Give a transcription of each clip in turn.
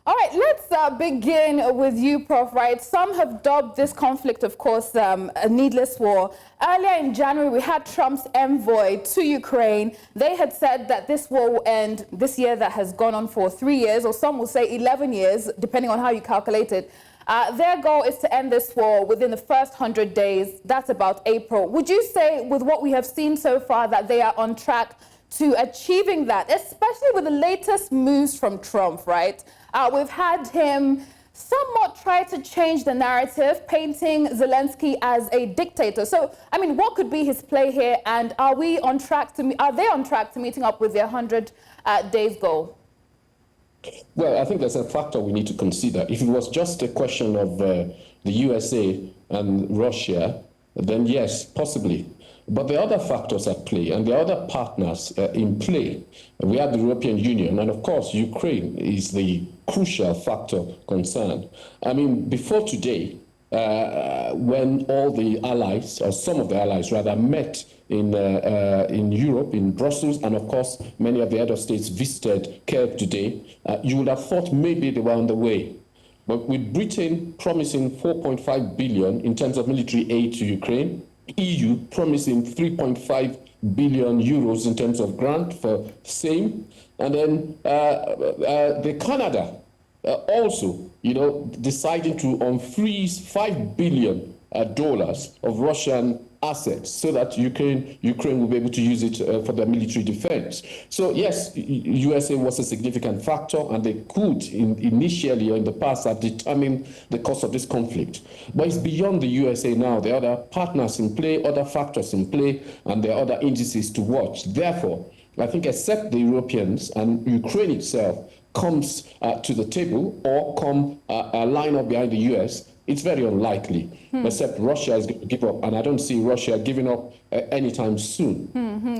All right, let's begin with you, Prof. Right? Some have dubbed this conflict, of course, a needless war. Earlier in January, we had Trump's envoy to Ukraine. They had said that this war will end this year that has gone on for 3 years, or some will say 11 years, depending on how you calculate it. Their goal is to end this war within the first 100 days. That's about April. Would you say, with what we have seen so far, that they are on track to achieving that, especially with the latest moves from Trump, right? We've had him somewhat try to change the narrative, painting Zelensky as a dictator. So, I mean, what could be his play here? And are they on track to meeting up with their 100 days goal? Well, I think there's a factor we need to consider. If it was just a question of the USA and Russia, then yes, possibly. But there are other factors at play, and there are other partners in play. We have the European Union, and of course, Ukraine is the crucial factor concerned. I mean, before today, when all the allies, or some of the allies rather, met in Europe, in Brussels, and of course, many of the other states visited Kiev today, you would have thought maybe they were on the way. But with Britain promising 4.5 billion in terms of military aid to Ukraine, EU promising 3.5 billion euros in terms of grant for same, and then the Canada also, deciding to unfreeze $5 billion of Russian assets so that Ukraine will be able to use it for their military defense. So yes, USA was a significant factor, and they could initially or in the past have determined the course of this conflict. But it's beyond the USA now. There are other partners in play, other factors in play, and there are other indices to watch. Therefore, I think except the Europeans and Ukraine itself comes to the table or come line up behind the US, it's very unlikely, except Russia is going to give up. And I don't see Russia giving up anytime soon.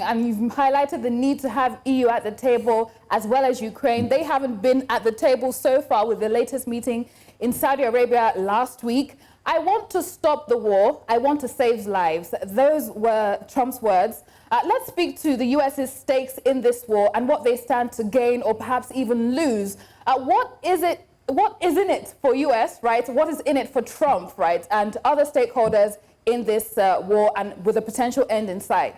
And you've highlighted the need to have EU at the table as well as Ukraine. They haven't been at the table so far with the latest meeting in Saudi Arabia last week. I want to stop the war. I want to save lives. Those were Trump's words. Let's speak to the US's stakes in this war and what they stand to gain or perhaps even lose. What is in it for US, right? What is in it for Trump, right? And other stakeholders in this war, and with a potential end in sight?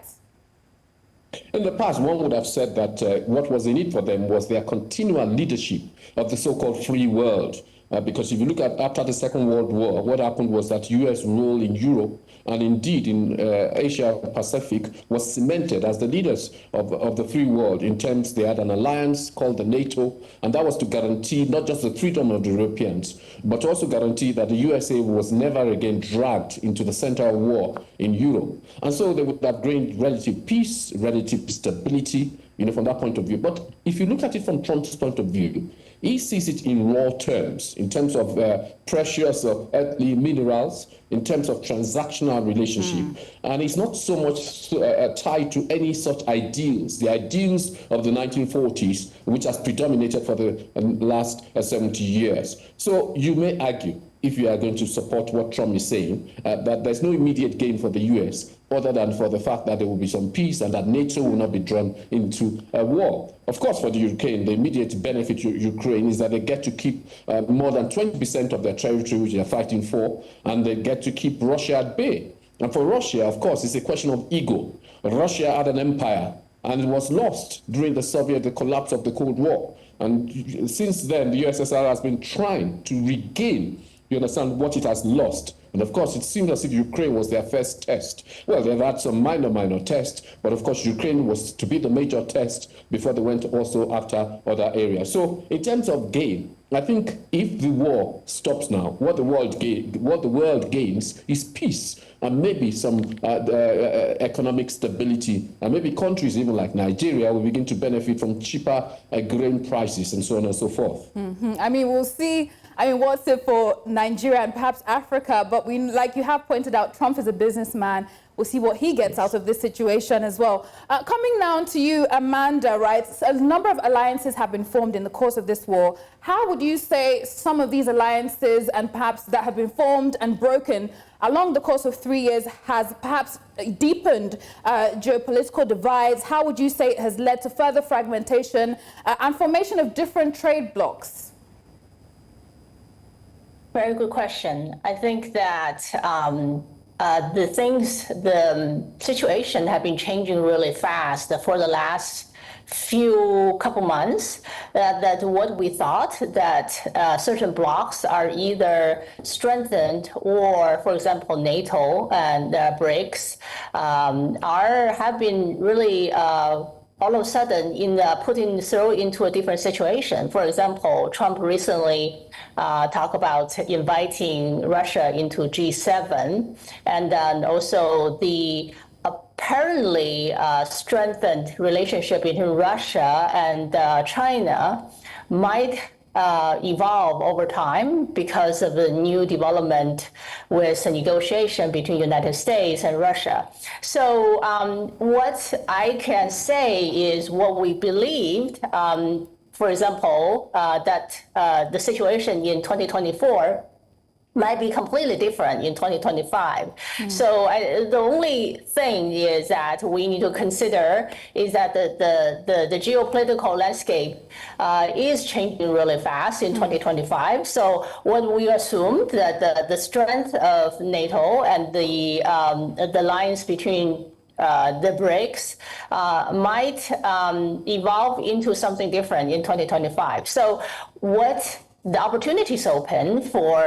In the past, one would have said that what was in it for them was their continual leadership of the so-called free world. Because if you look at after the Second World War, what happened was that US role in Europe and indeed in Asia Pacific was cemented as the leaders of the free world. In terms, they had an alliance called the NATO, and that was to guarantee not just the freedom of the Europeans, but also guarantee that the USA was never again dragged into the center of war in Europe. And so they would have gained relative peace, relative stability, from that point of view. But if you look at it from Trump's point of view, he sees it in raw terms, in terms of precious earthly minerals, in terms of transactional relationship. And it's not so much tied to any such ideals, the ideals of the 1940s, which has predominated for the last 70 years. So you may argue, if you are going to support what Trump is saying, that there's no immediate gain for the US other than for the fact that there will be some peace and that NATO will not be drawn into a war. Of course, for the Ukraine, the immediate benefit to Ukraine is that they get to keep more than 20% of their territory, which they're fighting for, and they get to keep Russia at bay. And for Russia, of course, it's a question of ego. Russia had an empire, and it was lost during the collapse of the Cold War. And since then, the USSR has been trying to regain, you understand, what it has lost. And of course, it seemed as if Ukraine was their first test. Well, they've had some minor tests, but of course, Ukraine was to be the major test before they went also after other areas. So in terms of gain, I think if the war stops now, what the world gains is peace and maybe some economic stability, and maybe countries even like Nigeria will begin to benefit from cheaper grain prices and so on and so forth. I mean, we'll see. I mean, what's it for Nigeria and perhaps Africa? But like you have pointed out, Trump is a businessman. We'll see what he gets out of this situation as well. Coming now to you, Amanda, right? A number of alliances have been formed in the course of this war. How would you say some of these alliances and perhaps that have been formed and broken along the course of 3 years has perhaps deepened geopolitical divides? How would you say it has led to further fragmentation and formation of different trade blocs? Very good question. I think that the situation have been changing really fast for the last couple months. That what we thought that certain blocs are either strengthened or, for example, NATO and BRICS have been really all of a sudden thrown into a different situation. For example, Trump recently talked about inviting Russia into G7, and then also the apparently strengthened relationship between Russia and China might evolve over time because of the new development with the negotiation between the United States and Russia. So what I can say is what we believed, for example, that the situation in 2024 might be completely different in 2025. So the only thing is that we need to consider is that the geopolitical landscape is changing really fast in 2025. So what we assumed that the strength of NATO and the alliance between the BRICS might evolve into something different in 2025. So what the opportunities open for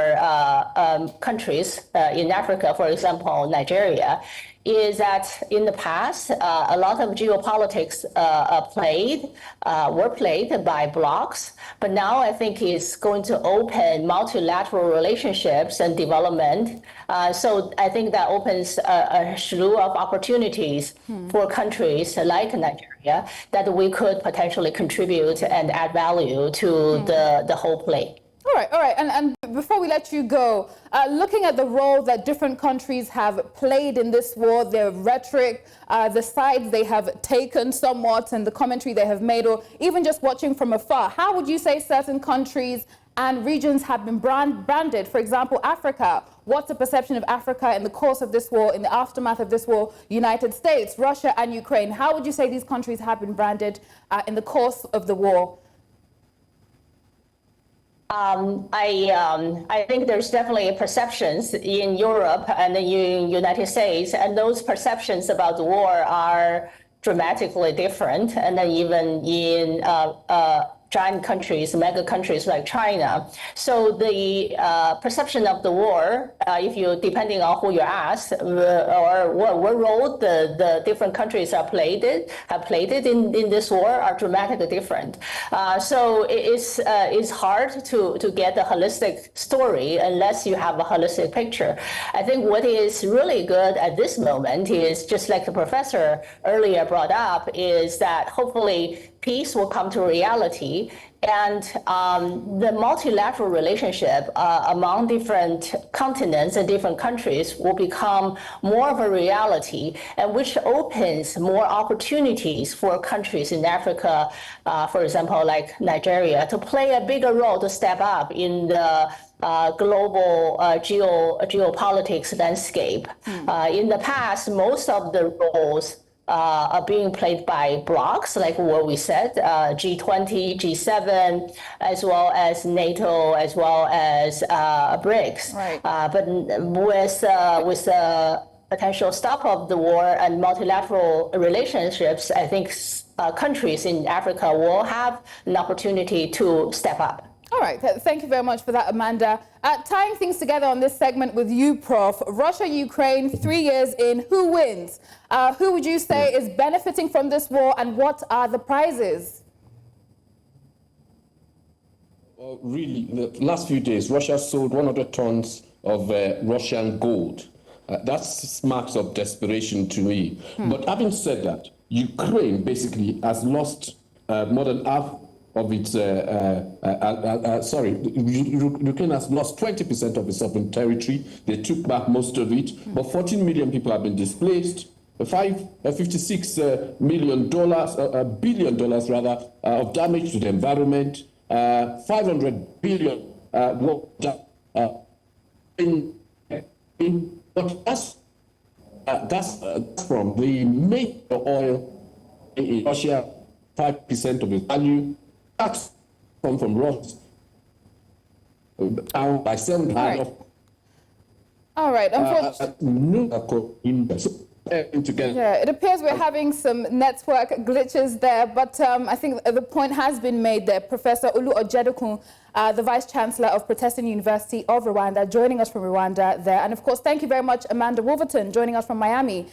countries in Africa, for example, Nigeria, is that in the past, a lot of geopolitics were played by blocs, but now I think it's going to open multilateral relationships and development. So I think that opens a slew of opportunities for countries like Nigeria that we could potentially contribute and add value to the whole play. All right. And before we let you go, looking at the role that different countries have played in this war, their rhetoric, the sides they have taken somewhat, and the commentary they have made, or even just watching from afar, how would you say certain countries and regions have been branded? For example, Africa. What's the perception of Africa in the course of this war, in the aftermath of this war? United States, Russia, and Ukraine. How would you say these countries have been branded in the course of the war? I think there's definitely perceptions in Europe and in United States, and those perceptions about the war are dramatically different. And then even in giant countries, mega countries like China. So the perception of the war, depending on who you ask, or what role the different countries have played in this war, are dramatically different. So it's hard to get a holistic story unless you have a holistic picture. I think what is really good at this moment is, just like the professor earlier brought up, is that hopefully peace will come to reality, and the multilateral relationship among different continents and different countries will become more of a reality, and which opens more opportunities for countries in Africa, for example, like Nigeria, to play a bigger role, to step up in the global geopolitics landscape. In the past, most of the roles are being played by blocs, like what we said, G20, G7, as well as NATO, as well as BRICS. Right. But with the potential stop of the war and multilateral relationships, I think countries in Africa will have an opportunity to step up. All right, thank you very much for that, Amanda. Tying things together on this segment with you, Prof. Russia, Ukraine, 3 years in, who wins? Who would you say is benefiting from this war, and what are the prizes? Well, really, in the last few days, Russia sold 100 tons of Russian gold. That marks of desperation to me. But having said that, Ukraine basically has lost more than half of its, Ukraine has lost 20% of its sovereign territory. They took back most of it, but 14 million people have been displaced. $56 billion rather of damage to the environment. 500 billion but that's from the major oil in Russia, 5% of its value. That's come from Russia. out by 7 times. All right. Together. Yeah, it appears we're having some network glitches there, but I think the point has been made there. Professor Olu Ojedokun, the Vice-Chancellor of Protestant University of Rwanda, joining us from Rwanda there. And of course, thank you very much, Amanda Wolverton, joining us from Miami.